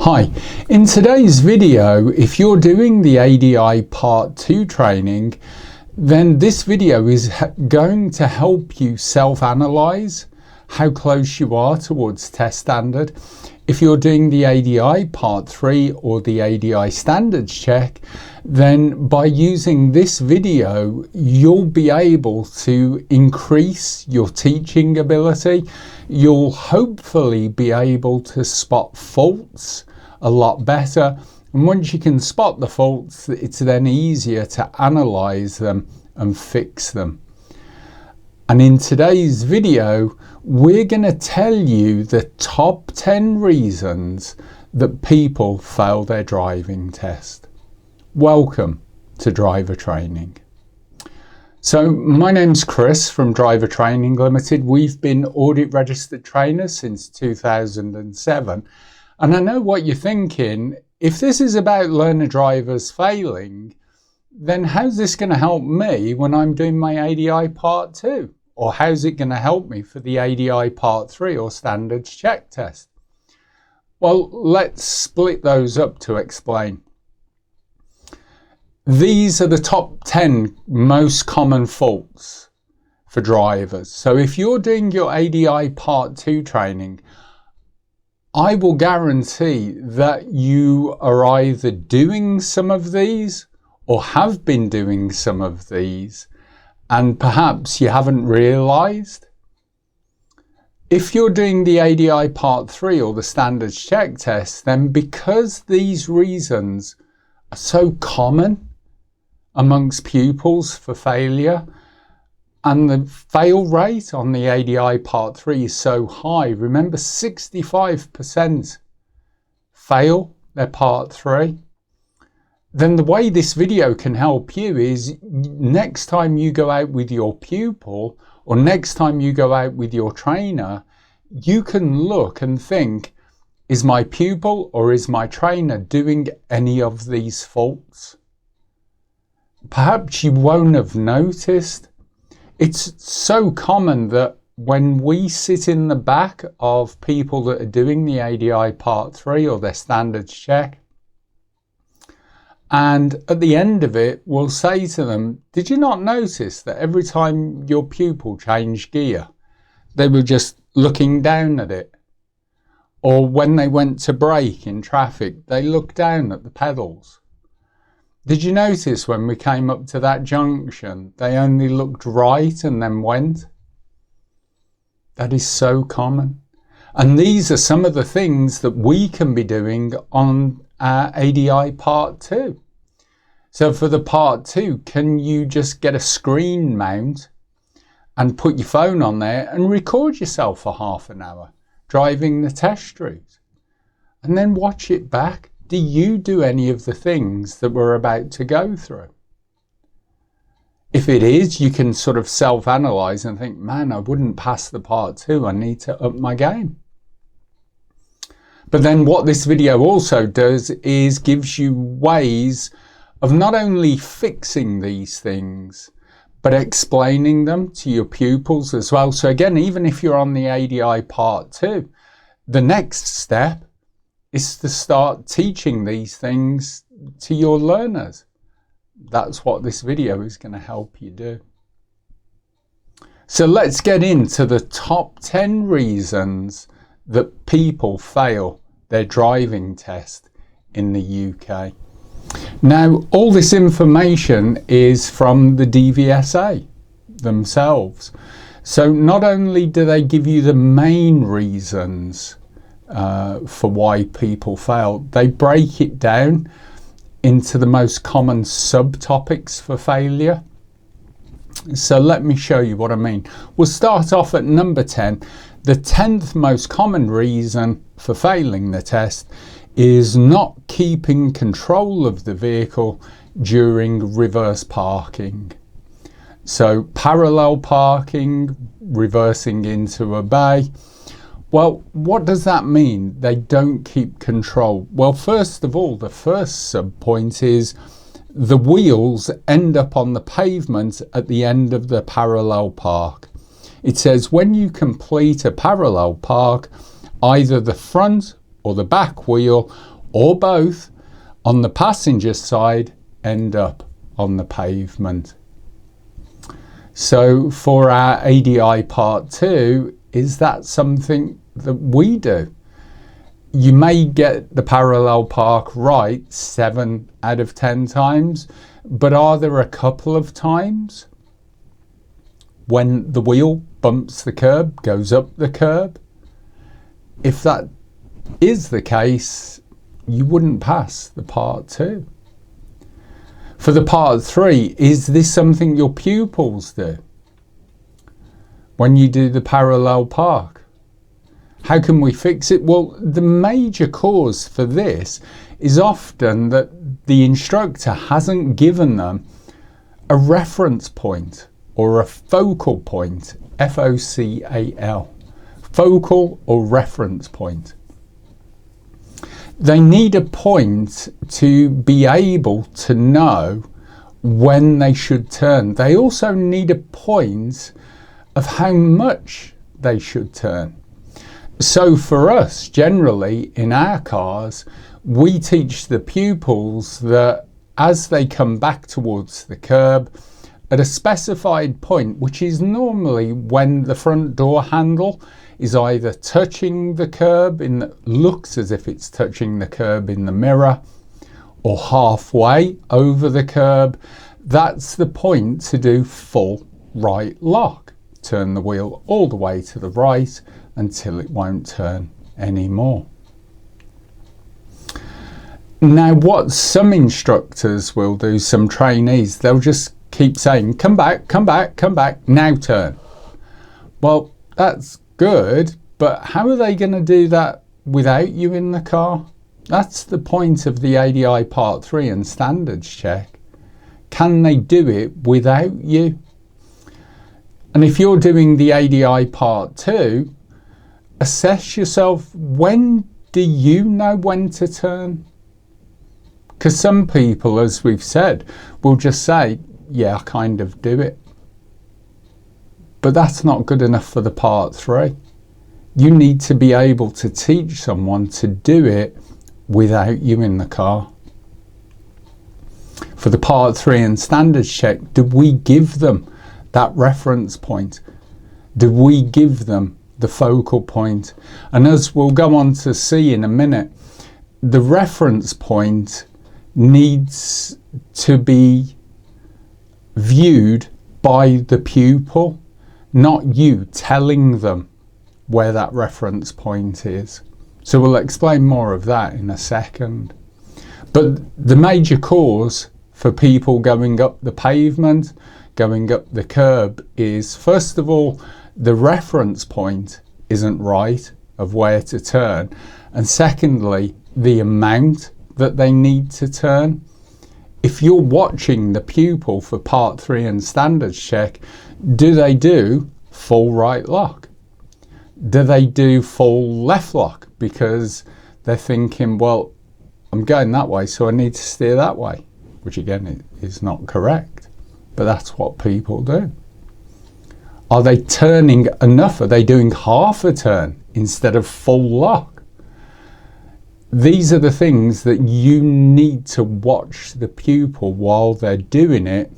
Hi, in today's video, if you're doing the ADI Part 2 training, then this video is going to help you self-analyze how close you are towards test standard. If you're doing the ADI Part 3 or the ADI Standards Check, then by using this video, you'll be able to increase your teaching ability. You'll hopefully be able to spot faults a lot better. And once you can spot the faults, it's then easier to analyze them and fix them. And in today's video, we're going to tell you the top 10 reasons that people fail their driving test. Welcome to Driver Training. So my name's Chris from Driver Training Limited. We've been audit registered trainers since 2007. And I know what you're thinking. If this is about learner drivers failing, then how's this going to help me when I'm doing my ADI Part 2? Or how's it going to help me for the ADI Part 3 or Standards Check test? Well, let's split those up to explain. These are the top 10 most common faults for drivers. So if you're doing your ADI Part 2 training, I will guarantee that you are either doing some of these or have been doing some of these, and perhaps you haven't realized. If you're doing the ADI Part 3 or the Standards Check test, then because these reasons are so common amongst pupils for failure, and the fail rate on the ADI Part 3 is so high, remember 65% fail their Part 3, then the way this video can help you is next time you go out with your pupil or next time you go out with your trainer, you can look and think, is my pupil or is my trainer doing any of these faults? Perhaps you won't have noticed. It's so common that when we sit in the back of people that are doing the ADI Part 3 or their Standards Check, and at the end of it, we'll say to them, did you not notice that every time your pupil changed gear, they were just looking down at it? Or when they went to brake in traffic, they looked down at the pedals. Did you notice when we came up to that junction, they only looked right and then went? That is so common. And these are some of the things that we can be doing on our ADI Part 2. So for the Part 2, can you just get a screen mount and put your phone on there and record yourself for half an hour driving the test route and then watch it back? Do you do any of the things that we're about to go through? If it is, you can sort of self-analyze and think, man, I wouldn't pass the Part 2. I need to up my game. But then what this video also does is gives you ways of not only fixing these things, but explaining them to your pupils as well. So again, even if you're on the ADI Part 2, the next step is to start teaching these things to your learners. That's what this video is going to help you do. So let's get into the top 10 reasons that people fail their driving test in the UK. Now, all this information is from the DVSA themselves. So not only do they give you the main reasons for why people fail, they break it down into the most common subtopics for failure. So let me show you what I mean. We'll start off at number 10. The 10th most common reason for failing the test is not keeping control of the vehicle during reverse parking. So parallel parking, reversing into a bay. Well, what does that mean? They don't keep control. Well, first of all, the first sub point is the wheels end up on the pavement at the end of the parallel park. It says when you complete a parallel park, either the front or the back wheel or both, on the passenger side end up on the pavement. So for our ADI part 2, is that something that we do? You may get the parallel park right 7 out of 10 times, but are there a couple of times when the wheel bumps the curb, goes up the curb? If that is the case, you wouldn't pass the part 2. For the part 3, is this something your pupils do when you do the parallel park? How can we fix it? Well, the major cause for this is often that the instructor hasn't given them a reference point or a focal point, F-O-C-A-L, focal or reference point. They need a point to be able to know when they should turn. They also need a point of how much they should turn. So for us, generally in our cars, we teach the pupils that as they come back towards the curb, at a specified point, which is normally when the front door handle is either touching the curb, looks as if it's touching the curb in the mirror, or halfway over the curb, that's the point to do full right lock. Turn the wheel all the way to the right until it won't turn anymore. Now, what some instructors will do, some trainees, they'll just keep saying, come back, come back, come back, now turn. Well, that's good, but how are they going to do that without you in the car? That's the point of the ADI Part 3 and standards check. Can they do it without you? And if you're doing the ADI Part 2, assess yourself, when do you know when to turn? Because some people, as we've said, will just say, yeah, I kind of do it. But that's not good enough for the Part 3. You need to be able to teach someone to do it without you in the car. For the Part 3 and standards check, do we give them that reference point? Do we give them the focal point? And as we'll go on to see in a minute, the reference point needs to be viewed by the pupil, not you telling them where that reference point is. So we'll explain more of that in a second. But the major cause for people going up the pavement, going up the curb, is first of all, the reference point isn't right of where to turn, and secondly, the amount that they need to turn. If you're watching the pupil for Part 3 and standards check, do they do full right lock? Do they do full left lock? Because they're thinking, well, I'm going that way, so I need to steer that way, which again is not correct, but that's what people do. Are they turning enough? Are they doing half a turn instead of full lock? These are the things that you need to watch the pupil while they're doing it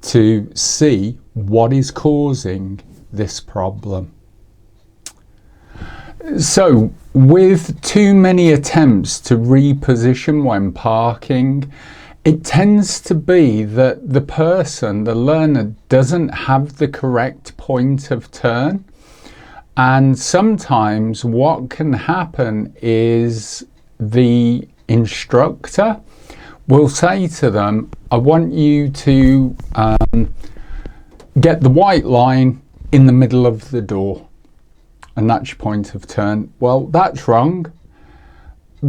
to see what is causing this problem. So, with too many attempts to reposition when parking, it tends to be that the person, the learner, doesn't have the correct point of turn. And sometimes what can happen is the instructor will say to them, I want you to get the white line in the middle of the door, and that's your point of turn. Well, that's wrong,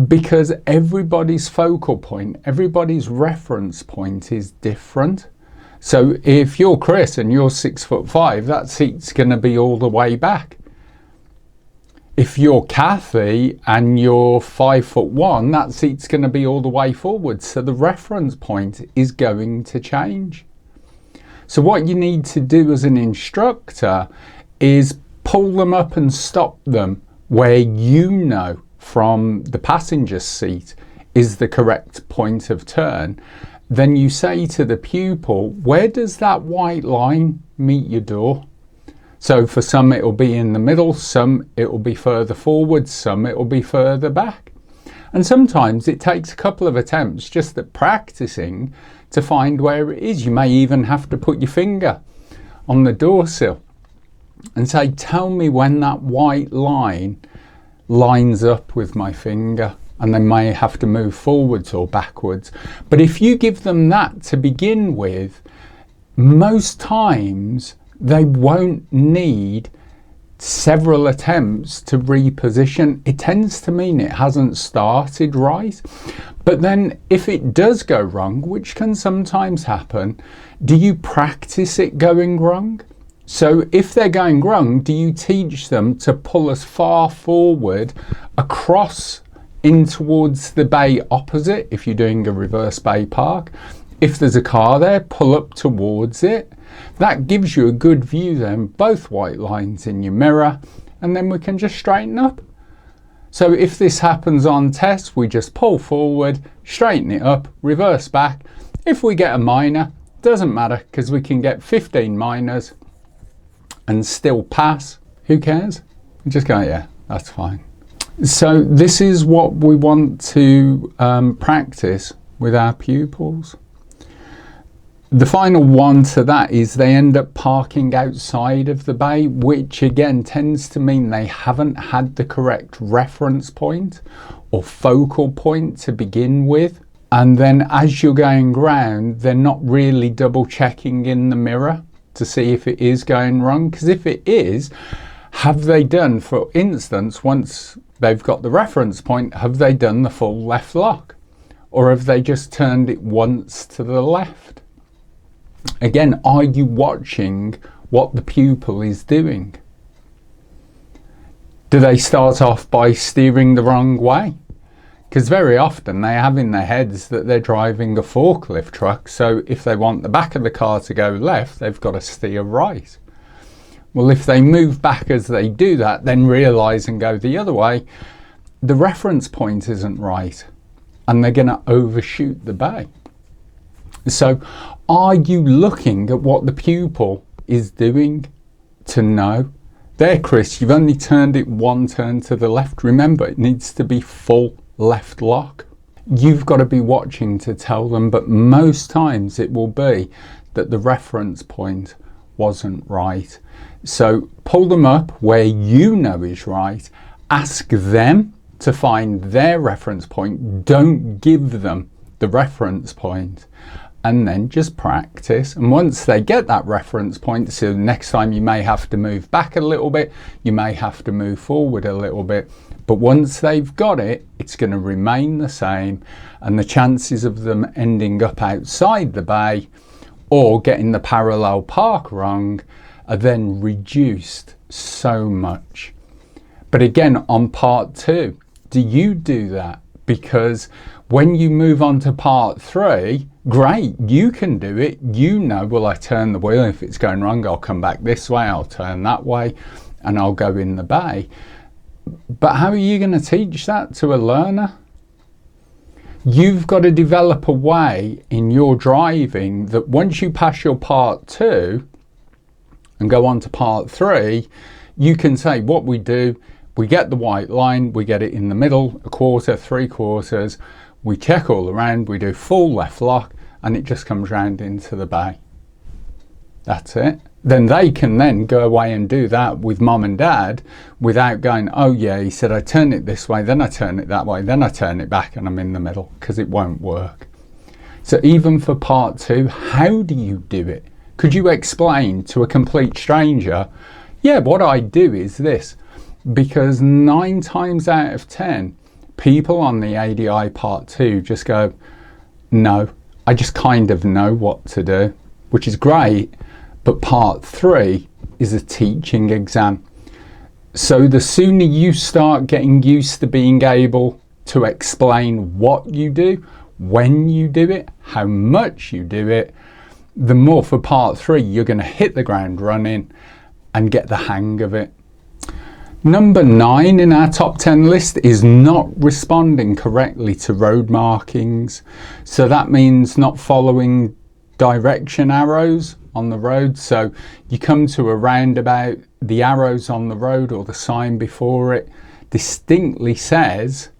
because everybody's focal point, everybody's reference point is different. So if you're Chris and you're 6'5", that seat's going to be all the way back. If you're Kathy and you're 5'1", that seat's going to be all the way forward. So the reference point is going to change. So what you need to do as an instructor is pull them up and stop them where you know from the passenger seat is the correct point of turn, then you say to the pupil, where does that white line meet your door? So for some it will be in the middle, some it will be further forward, some it will be further back. And sometimes it takes a couple of attempts just at practicing to find where it is. You may even have to put your finger on the door sill and say, tell me when that white line lines up with my finger. And they may have to move forwards or backwards. But if you give them that to begin with, most times they won't need several attempts to reposition. It tends to mean it hasn't started right. But then if it does go wrong, which can sometimes happen, do you practice it going wrong? So if they're going wrong, do you teach them to pull as far forward across in towards the bay opposite if you're doing a reverse bay park? If there's a car there, pull up towards it. That gives you a good view then, both white lines in your mirror, and then we can just straighten up. So if this happens on test, we just pull forward, straighten it up, reverse back. If we get a minor, doesn't matter, because we can get 15 minors and still pass. Who cares? We just go, yeah, that's fine. So this is what we want to practice with our pupils. The final one to that is they end up parking outside of the bay, which again tends to mean they haven't had the correct reference point or focal point to begin with. And then as you're going round, they're not really double checking in the mirror to see if it is going wrong. Because if it is, have they done, for instance, once they've got the reference point, have they done the full left lock? Or have they just turned it once to the left? Again, are you watching what the pupil is doing? Do they start off by steering the wrong way? Because very often they have in their heads that they're driving a forklift truck, so if they want the back of the car to go left, they've got to steer right. Well, if they move back as they do that, then realise and go the other way, the reference point isn't right, and they're going to overshoot the bay. So are you looking at what the pupil is doing to know? There, Chris, you've only turned it one turn to the left. Remember, it needs to be full left lock. You've got to be watching to tell them, but most times it will be that the reference point wasn't right. So pull them up where you know is right. Ask them to find their reference point. Don't give them the reference point. And then just practice. And once they get that reference point, so next time you may have to move back a little bit, you may have to move forward a little bit. But once they've got it, it's going to remain the same. And the chances of them ending up outside the bay or getting the parallel park wrong are then reduced so much. But again, on part 2, do you do that? Because when you move on to part 3, great, you can do it. You know, well, I turn the wheel. If it's going wrong, I'll come back this way, I'll turn that way, and I'll go in the bay. But how are you going to teach that to a learner? You've got to develop a way in your driving that once you pass your part 2 and go on to part 3, you can say what we do. We get the white line, we get it in the middle, a quarter, 3/4, we check all around, we do full left lock, and it just comes round into the bay. That's it. Then they can then go away and do that with mom and dad without going, oh yeah, he said I turn it this way, then I turn it that way, then I turn it back and I'm in the middle, because it won't work. So even for part 2, how do you do it? Could you explain to a complete stranger, yeah, what I do is this? Because 9 times out of 10, people on the ADI part 2 just go, no, I just kind of know what to do, which is great. But part 3 is a teaching exam. So the sooner you start getting used to being able to explain what you do, when you do it, how much you do it, the more for part 3 you're going to hit the ground running and get the hang of it. Number 9 in our top 10 list is not responding correctly to road markings. So that means not following direction arrows on the road. So you come to a roundabout, the arrows on the road or the sign before it distinctly says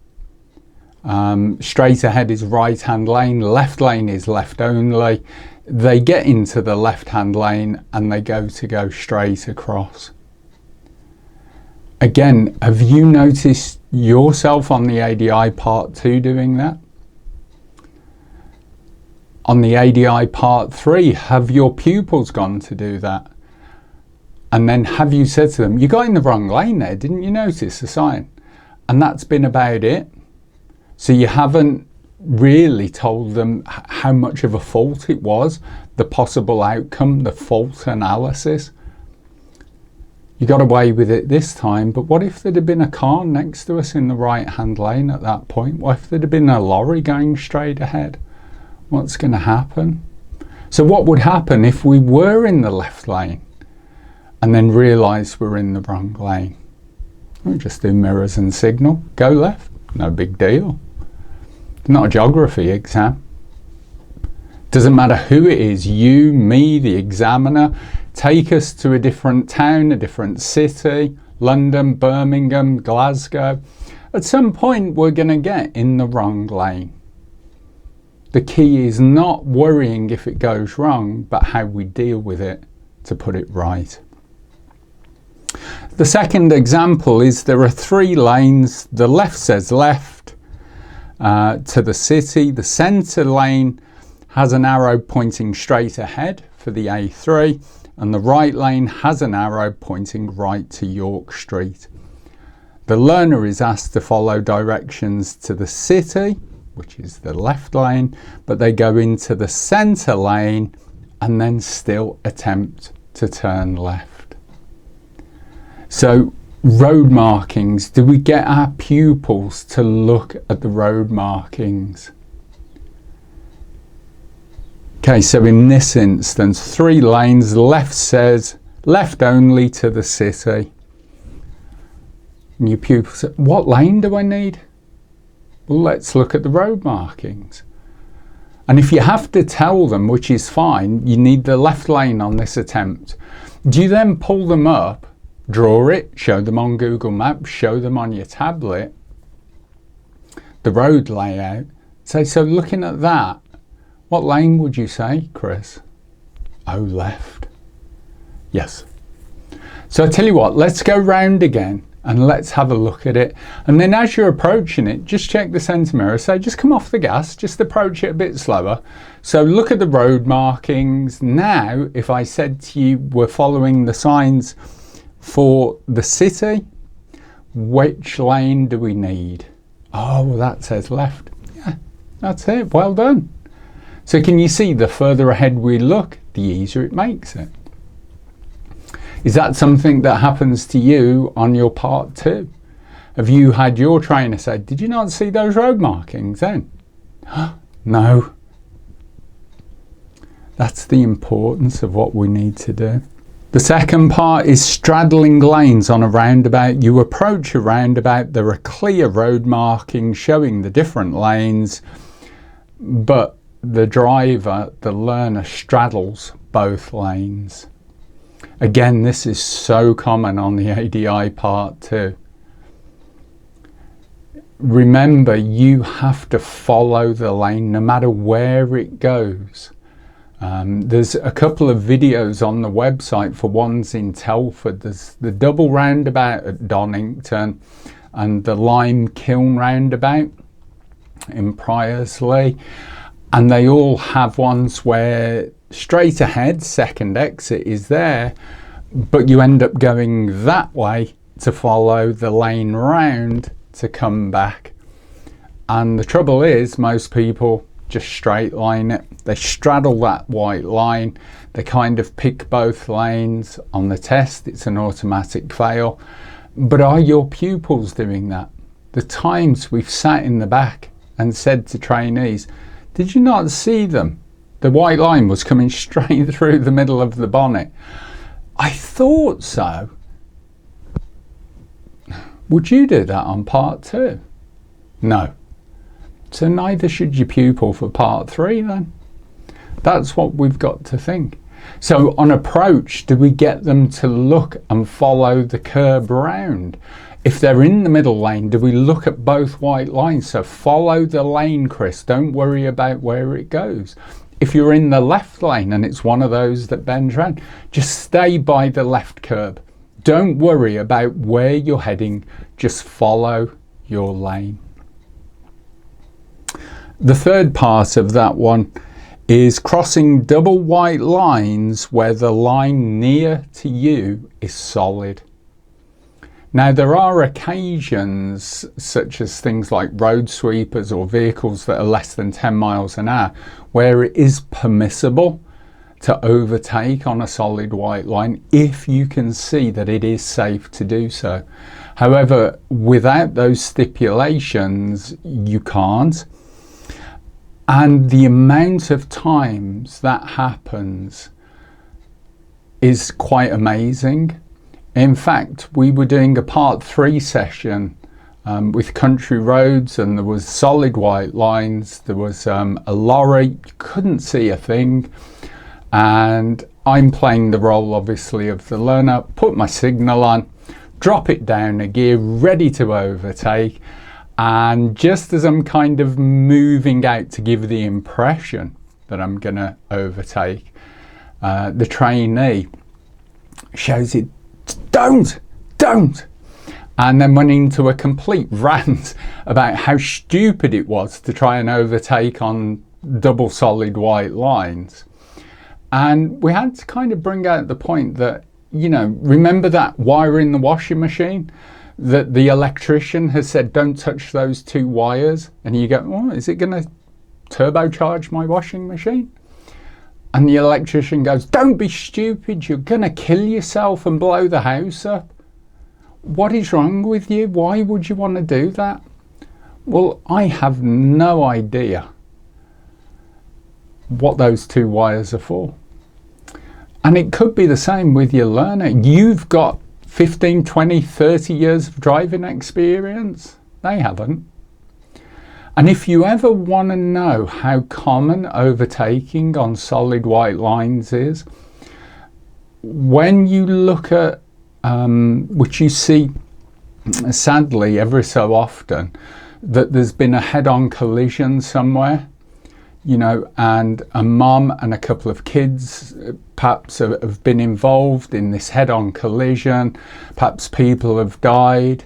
straight ahead is right hand lane, left lane is left only. They get into the left hand lane and they go straight across. Again, have you noticed yourself on the ADI Part 2 doing that? On the ADI Part 3, have your pupils gone to do that? And then have you said to them, you got in the wrong lane there, didn't you notice the sign? And that's been about it. So you haven't really told them how much of a fault it was, the possible outcome, the fault analysis. You got away with it this time, but what if there'd have been a car next to us in the right hand lane at that point? What if there'd have been a lorry going straight ahead? What's going to happen? So what would happen if we were in the left lane and then realised we're in the wrong lane? We'll just do mirrors and signal, go left, no big deal. It's not a geography exam. Doesn't matter who it is, you, me, the examiner. Take us to a different town, a different city, London, Birmingham, Glasgow. At some point we're going to get in the wrong lane. The key is not worrying if it goes wrong, but how we deal with it to put it right. The second example is there are 3 lanes. The left says left to the city. The centre lane has an arrow pointing straight ahead for the A3. And the right lane has an arrow pointing right to York Street. The learner is asked to follow directions to the city, which is the left lane, but they go into the centre lane and then still attempt to turn left. So road markings, do we get our pupils to look at the road markings? Okay, so in this instance, 3 lanes, left says left only to the city. And your pupil said, what lane do I need? Well, let's look at the road markings. And if you have to tell them, which is fine, you need the left lane on this attempt, do you then pull them up, draw it, show them on Google Maps, show them on your tablet, the road layout, say, so looking at that, what lane would you say, Chris? Oh, left. Yes. So I tell you what, let's go round again and let's have a look at it. And then as you're approaching it, just check the centre mirror. So just come off the gas, just approach it a bit slower. So look at the road markings. Now, if I said to you, we're following the signs for the city, which lane do we need? Oh, well, that says left. Yeah, that's it. Well done. So can you see the further ahead we look, the easier it makes it? Is that something that happens to you on your part 2? Have you had your trainer say, did you not see those road markings then? No. That's the importance of what we need to do. The second part is straddling lanes on a roundabout. You approach a roundabout, there are clear road markings showing the different lanes, but the driver, the learner, straddles both lanes. Again, this is so common on the ADI Part 2. Remember, you have to follow the lane no matter where it goes. There's a couple of videos on the website for ones in Telford. There's the double roundabout at Donington and the Lime Kiln roundabout in Priorslee. And they all have ones where straight ahead, second exit is there, but you end up going that way to follow the lane round to come back. And the trouble is, most people just straight line it. They straddle that white line. They kind of pick both lanes. On the test, it's an automatic fail. But are your pupils doing that? The times we've sat in the back and said to trainees, did you not see them? The white line was coming straight through the middle of the bonnet. I thought so. Would you do that on part 2? No. So neither should your pupil for part 3 then. That's what we've got to think. So on approach, do we get them to look and follow the curb round? If they're in the middle lane, do we look at both white lines? So follow the lane, Chris. Don't worry about where it goes. If you're in the left lane and it's one of those that bends round, just stay by the left curb. Don't worry about where you're heading. Just follow your lane. The third part of that one is crossing double white lines where the line near to you is solid. Now there are occasions, such as things like road sweepers or vehicles that are less than 10 miles an hour, where it is permissible to overtake on a solid white line if you can see that it is safe to do so. However, without those stipulations, you can't. And the amount of times that happens is quite amazing. In fact, we were doing a part 3 session with country roads, and there was solid white lines. There was a lorry, you couldn't see a thing. And I'm playing the role, obviously, of the learner. Put my signal on, drop it down a gear, ready to overtake. And just as I'm kind of moving out to give the impression that I'm going to overtake, the trainee shows it, don't, and then went into a complete rant about how stupid it was to try and overtake on double solid white lines. And we had to kind of bring out the point that, you know, remember that wire in the washing machine that the electrician has said, don't touch those 2 wires? And you go, oh, is it going to turbocharge my washing machine? And the electrician goes, don't be stupid, you're going to kill yourself and blow the house up. What is wrong with you? Why would you want to do that? Well, I have no idea what those 2 wires are for. And it could be the same with your learner. You've got 15, 20, 30 years of driving experience. They haven't. And if you ever want to know how common overtaking on solid white lines is, when you look at, which you see sadly every so often, that there's been a head-on collision somewhere, you know, and a mum and a couple of kids perhaps have been involved in this head-on collision, perhaps people have died,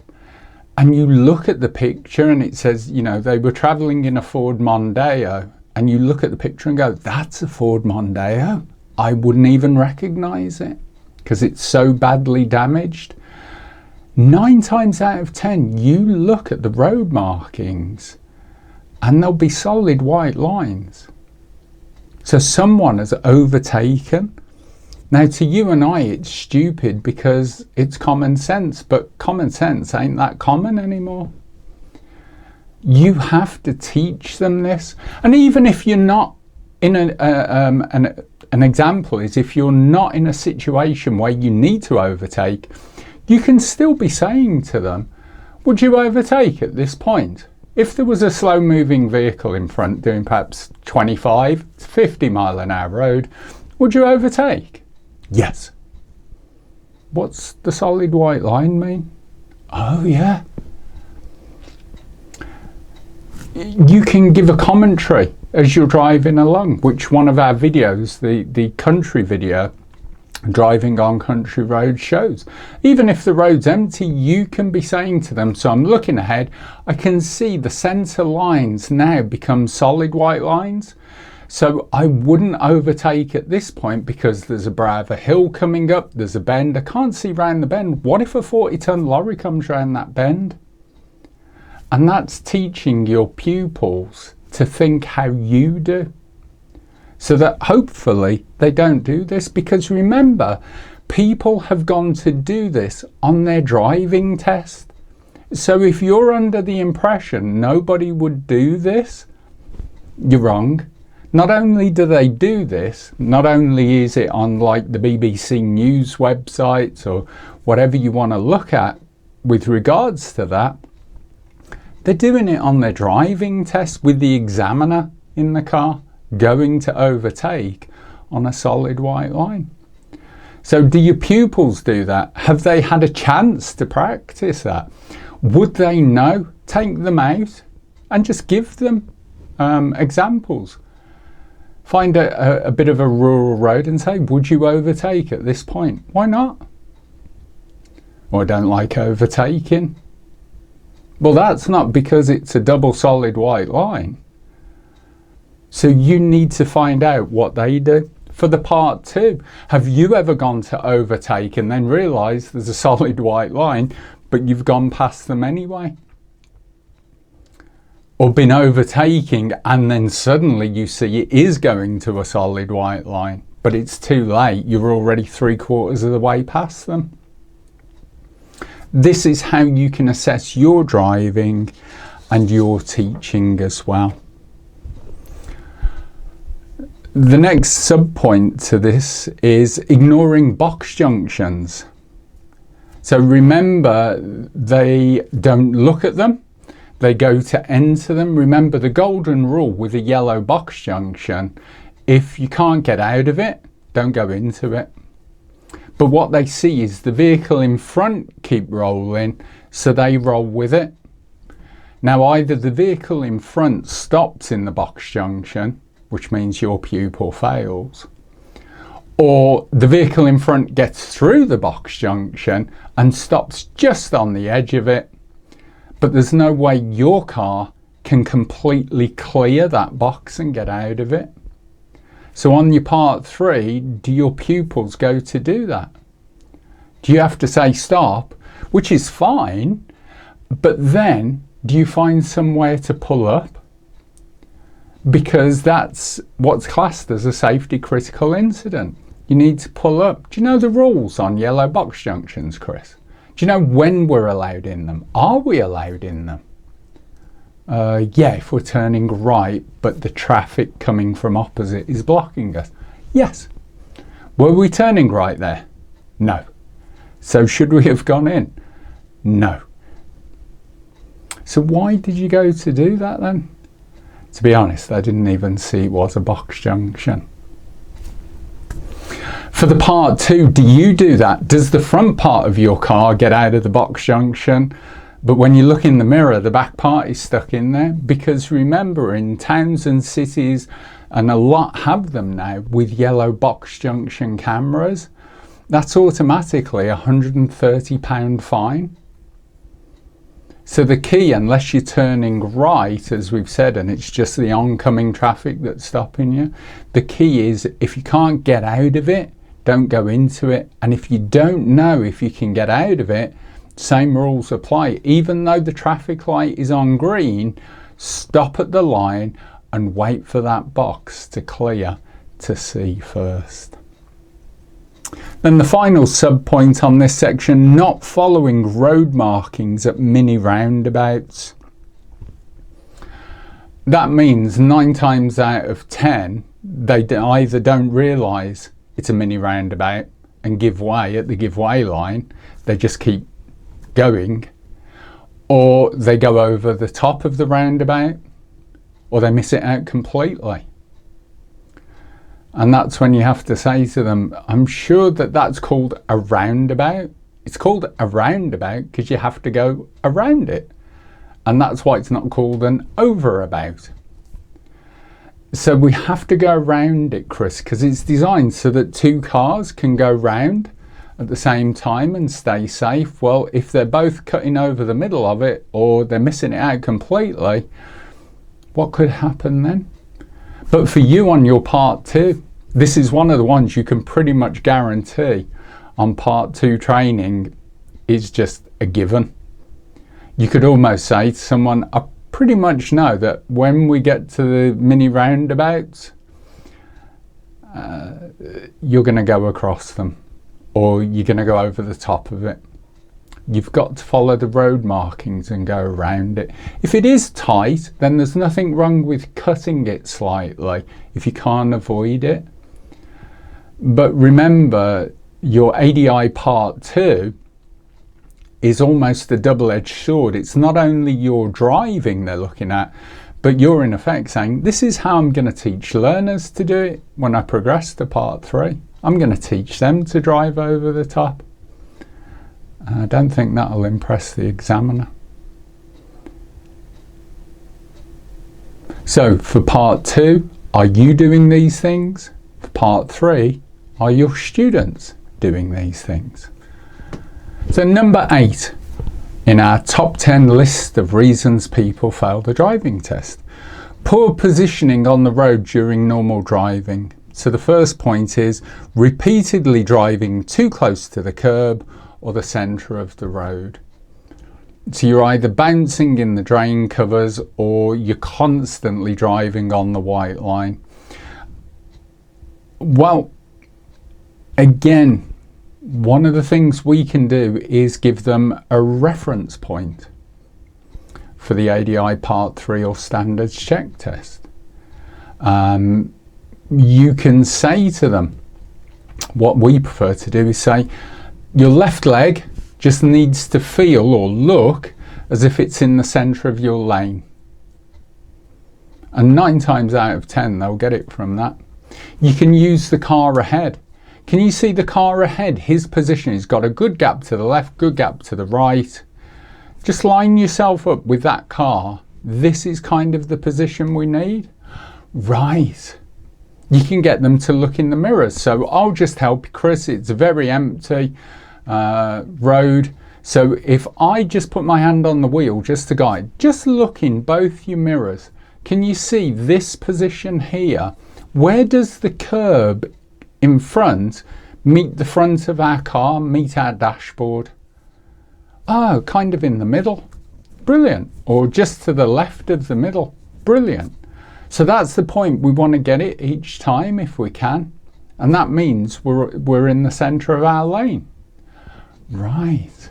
and you look at the picture and it says, you know, they were travelling in a Ford Mondeo, and you look at the picture and go, that's a Ford Mondeo. I wouldn't even recognise it because it's so badly damaged. 9 times out of 10, you look at the road markings and there'll be solid white lines. So someone has overtaken. Now to you and I, it's stupid because it's common sense, but common sense ain't that common anymore. You have to teach them this. And even if you're not in an example is if you're not in a situation where you need to overtake, you can still be saying to them, would you overtake at this point? If there was a slow moving vehicle in front doing perhaps 25 to 50 mile an hour road, would you overtake? Yes. What's the solid white line mean? Oh yeah. You can give a commentary as you're driving along, which one of our videos, the country video, driving on country roads, shows. Even if the road's empty, you can be saying to them, so I'm looking ahead, I can see the centre lines now become solid white lines. So I wouldn't overtake at this point because there's a brow of a hill coming up, there's a bend, I can't see round the bend. What if a 40-ton lorry comes round that bend? And that's teaching your pupils to think how you do, so that hopefully they don't do this. Because remember, people have gone to do this on their driving test. So if you're under the impression nobody would do this, you're wrong. Not only do they do this, not only is it on like the BBC News websites or whatever you want to look at, with regards to that, they're doing it on their driving test with the examiner in the car, going to overtake on a solid white line. So do your pupils do that? Have they had a chance to practice that? Would they know? Take them out and just give them examples. Find a bit of a rural road and say, would you overtake at this point? Why not? Well, I don't like overtaking. Well, that's not because it's a double solid white line. So you need to find out what they do. For the part 2, have you ever gone to overtake and then realised there's a solid white line, but you've gone past them anyway? Or been overtaking and then suddenly you see it is going to a solid white line, but it's too late, you're already 3/4 of the way past them. This is how you can assess your driving and your teaching as well. The next sub-point to this is ignoring box junctions. So remember, they don't look at them, they go to enter them. Remember the golden rule with a yellow box junction: if you can't get out of it, don't go into it. But what they see is the vehicle in front keep rolling, so they roll with it. Now either the vehicle in front stops in the box junction, which means your pupil fails, or the vehicle in front gets through the box junction and stops just on the edge of it, but there's no way your car can completely clear that box and get out of it. So on your part 3, do your pupils go to do that? Do you have to say stop, which is fine, but then do you find somewhere to pull up? Because that's what's classed as a safety critical incident. You need to pull up. Do you know the rules on yellow box junctions, Chris? Do you know when we're allowed in them? Are we allowed in them? Yeah, if we're turning right, but the traffic coming from opposite is blocking us. Yes. Were we turning right there? No. So should we have gone in? No. So why did you go to do that then? To be honest, I didn't even see it was a box junction. For the part 2, do you do that? Does the front part of your car get out of the box junction, but when you look in the mirror, the back part is stuck in there? Because remember, in towns and cities, and a lot have them now with yellow box junction cameras, that's automatically a £130 fine. So the key, unless you're turning right, as we've said, and it's just the oncoming traffic that's stopping you, the key is if you can't get out of it, don't go into it. And if you don't know if you can get out of it, same rules apply. Even though the traffic light is on green, stop at the line and wait for that box to clear to see first. Then the final sub-point on this section, not following road markings at mini roundabouts. That means 9 times out of 10, they either don't realise it's a mini roundabout and give way at the give way line, they just keep going, or they go over the top of the roundabout, or they miss it out completely. And that's when you have to say to them, I'm sure that that's called a roundabout. It's called a roundabout because you have to go around it. And that's why it's not called an overabout. So we have to go around it, Chris, because it's designed so that 2 cars can go round at the same time and stay safe. Well, if they're both cutting over the middle of it or they're missing it out completely, what could happen then? But for you on your part 2, this is one of the ones you can pretty much guarantee on part 2 training is just a given. You could almost say to someone, I pretty much know that when we get to the mini roundabouts, you're going to go across them or you're going to go over the top of it. You've got to follow the road markings and go around it. If it is tight, then there's nothing wrong with cutting it slightly if you can't avoid it. But remember, your ADI part 2 is almost a double-edged sword. It's not only your driving they're looking at, but you're in effect saying, this is how I'm going to teach learners to do it when I progress to part 3. I'm going to teach them to drive over the top. I don't think that'll impress the examiner. So for part 2, are you doing these things? For part 3, are your students doing these things? So number 8 in our top 10 list of reasons people fail the driving test. Poor positioning on the road during normal driving. So the first point is repeatedly driving too close to the curb or the centre of the road. So you're either bouncing in the drain covers or you're constantly driving on the white line. Well, again, one of the things we can do is give them a reference point for the ADI Part 3 or Standards Check Test. You can say to them, what we prefer to do is say, your left leg just needs to feel or look as if it's in the centre of your lane. And 9 times out of 10, they'll get it from that. You can use the car ahead. Can you see the car ahead? His position, he's got a good gap to the left, good gap to the right. Just line yourself up with that car. This is kind of the position we need. Right. You can get them to look in the mirrors. So I'll just help you, Chris. It's a very empty road. So if I just put my hand on the wheel just to guide, just look in both your mirrors. Can you see this position here? Where does the curb in front meet the front of our car, meet our dashboard? Oh, kind of in the middle. Brilliant. Or just to the left of the middle. Brilliant. So that's the point. We want to get it each time if we can. And that means we're in the centre of our lane. Right.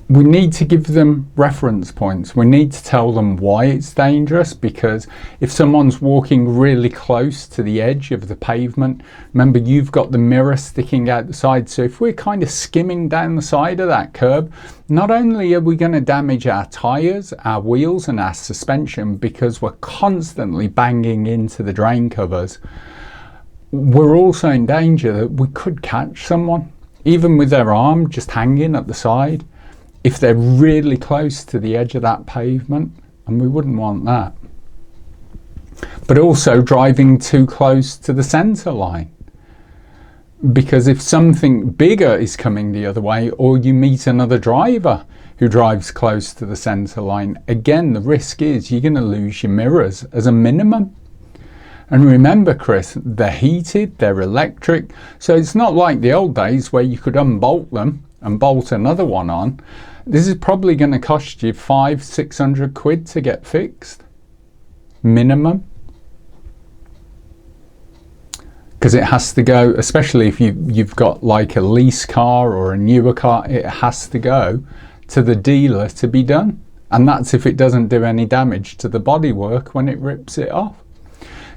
We need to give them reference points. We need to tell them why it's dangerous, because if someone's walking really close to the edge of the pavement, remember you've got the mirror sticking out the side. So if we're kind of skimming down the side of that curb, not only are we going to damage our tyres, our wheels and our suspension because we're constantly banging into the drain covers, we're also in danger that we could catch someone, even with their arm just hanging at the side, if they're really close to the edge of that pavement, and we wouldn't want that. But also driving too close to the centre line, because if something bigger is coming the other way, or you meet another driver who drives close to the centre line, again the risk is you're going to lose your mirrors as a minimum. And remember, Chris, they're heated, they're electric, so it's not like the old days where you could unbolt them and bolt another one on. This is probably going to cost you 500-600 quid to get fixed, minimum, because it has to go, especially if you've got like a lease car or a newer car, it has to go to the dealer to be done, and that's if it doesn't do any damage to the bodywork when it rips it off.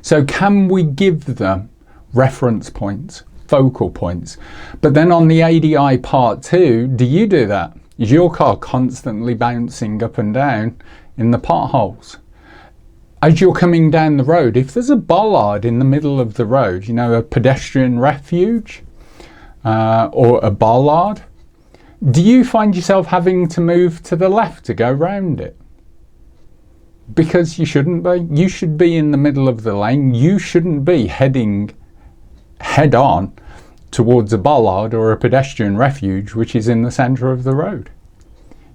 So can we give them reference points, focal points? But then on the ADI Part 2, do you do that? Is your car constantly bouncing up and down in the potholes? As you're coming down the road, if there's a bollard in the middle of the road, you know, a pedestrian refuge or a bollard, do you find yourself having to move to the left to go round it? Because you shouldn't be. You should be in the middle of the lane. You shouldn't be heading head on towards a bollard or a pedestrian refuge which is in the centre of the road.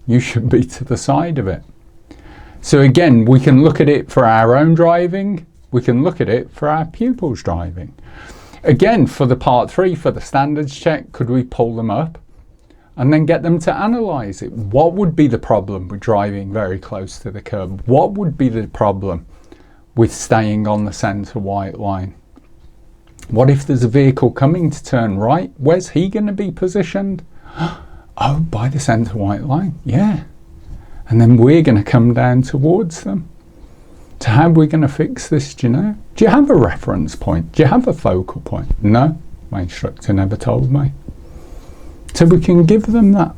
You should be to the side of it. So again, we can look at it for our own driving, we can look at it for our pupils' driving. Again, for the Part 3, for the standards check, could we pull them up and then get them to analyse it? What would be the problem with driving very close to the curb? What would be the problem with staying on the centre white line? What if there's a vehicle coming to turn right? Where's he going to be positioned? Oh, by the centre white line, yeah. And then we're going to come down towards them. So how are we going to fix this, do you know? Do you have a reference point? Do you have a focal point? No, my instructor never told me. So we can give them that.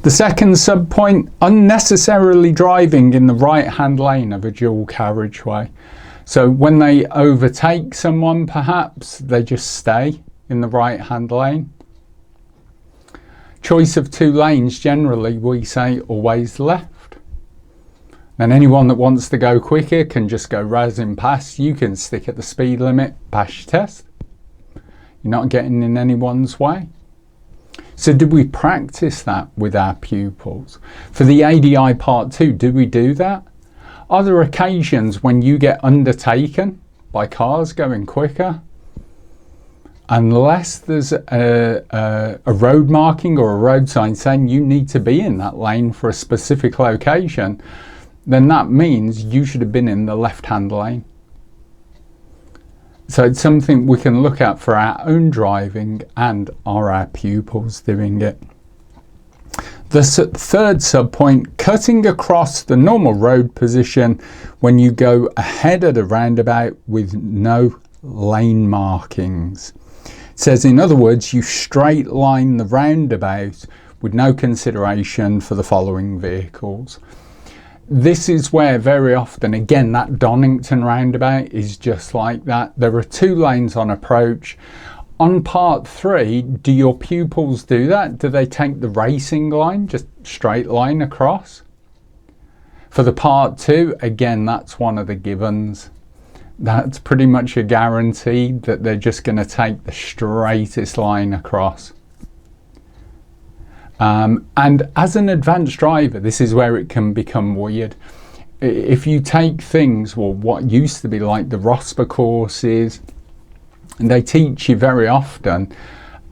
The second sub-point, unnecessarily driving in the right-hand lane of a dual carriageway. So when they overtake someone, perhaps, they just stay in the right-hand lane. Choice of two lanes, generally we say always left. And anyone that wants to go quicker can just go razzing past. You can stick at the speed limit, pass your test. You're not getting in anyone's way. So do we practice that with our pupils? For the ADI Part 2, do we do that? Are there occasions when you get undertaken by cars going quicker? Unless there's a road marking or a road sign saying you need to be in that lane for a specific location, then that means you should have been in the left-hand lane. So it's something we can look at for our own driving, and are our pupils doing it? The third sub-point, cutting across the normal road position when you go ahead at a roundabout with no lane markings. It says, in other words, you straight line the roundabout with no consideration for the following vehicles. This is where very often, again, that Donington roundabout is just like that. There are two lanes on approach. On Part 3, do your pupils do that? Do they take the racing line, just straight line across? For the Part 2, again, that's one of the givens. That's pretty much a guarantee that they're just going to take the straightest line across. And as an advanced driver, this is where it can become weird. If you take things, well, what used to be like the ROSPA courses, and they teach you very often,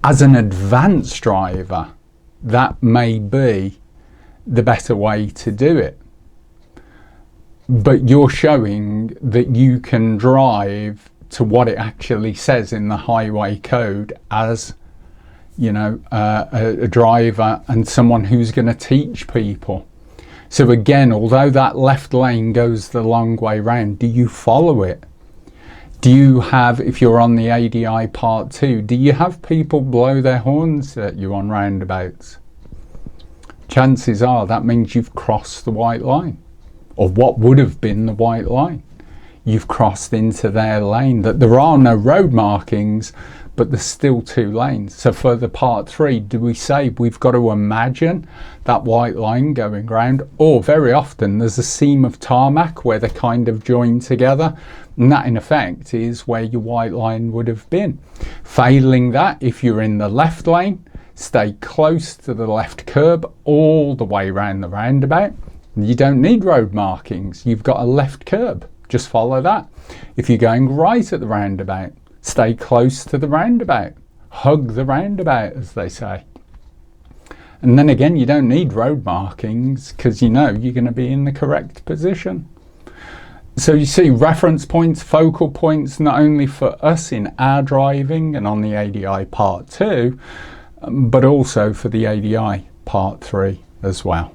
as an advanced driver, that may be the better way to do it. But you're showing that you can drive to what it actually says in the highway code as, you know, a driver and someone who's going to teach people. So again, although that left lane goes the long way round, do you follow it? Do you have, if you're on the ADI Part 2, do you have people blow their horns at you on roundabouts? Chances are that means you've crossed the white line, or what would have been the white line. You've crossed into their lane, that there are no road markings, but there's still two lanes. So for the Part 3, do we say we've got to imagine that white line going round? Or very often there's a seam of tarmac where they're kind of joined together, and that in effect is where your white line would have been. Failing that, if you're in the left lane, stay close to the left curb all the way around the roundabout. You don't need road markings, you've got a left curb, just follow that. If you're going right at the roundabout, stay close to the roundabout, hug the roundabout, as they say. And then again, you don't need road markings because you know you're going to be in the correct position. So you see reference points, focal points, not only for us in our driving and on the ADI Part 2, but also for the ADI Part 3 as well.